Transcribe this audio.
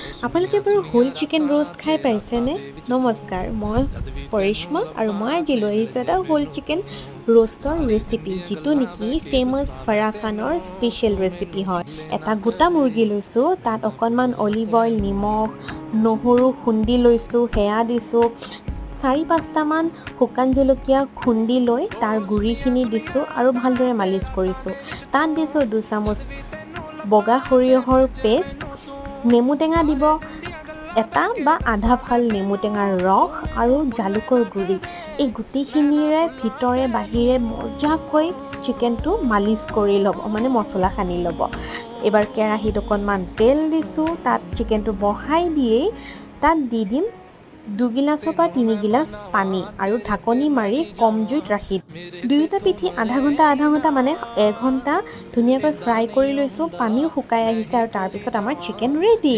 আপোনালোকে বাৰু whole chicken roast খাই পাইছেনে? নমস্কাৰ, মই পৰিশ্মা আৰু মই আজি লৈ আহিছোঁ এটা হোল চিকেন ৰ'ষ্টৰ ৰেচিপি, যিটো নেকি ফেমাছ ফাৰাহ খানৰ স্পেচিয়েল ৰেচিপি হয়। এটা গোটা মুৰ্গী লৈছোঁ, তাত অকণমান অলিভ অইল, নিমখ, নহৰু খুন্দি লৈছোঁ, সেয়া দিছোঁ। 4-5টামান শুকান জলকীয়া খুন্দি লৈ তাৰ গুড়িখিনি দিছোঁ আৰু ভালদৰে মালিচ কৰিছোঁ। তাত দিছোঁ 2 চামুচ বগা সৰিয়হৰ পেষ্ট, নেমু টেঙা দিব, এটা বা আধা ফাল নেমু টেঙাৰ ৰস আৰু জালুকৰ গুড়ি। এই গোটেইখিনিৰে ভিতৰে বাহিৰে মজাকৈ চিকেনটো মালিচ কৰি ল'ব, মানে মছলা সানি ল'ব। এবাৰ কেৰাহীত অকণমান তেল দিছোঁ, তাত চিকেনটো বহাই দিয়েই তাত দি দিম 2 গিলাচৰ পৰা 3 গিলাচ পানী আৰু ঢাকনি মাৰি কম জুইত ৰাখি দুয়োটা পিঠি আধা ঘণ্টা মানে 1 ঘণ্টা ধুনীয়াকৈ ফ্ৰাই কৰি লৈছোঁ। পানীও শুকাই আহিছে আৰু তাৰপিছত আমাৰ চিকেন ৰেডি।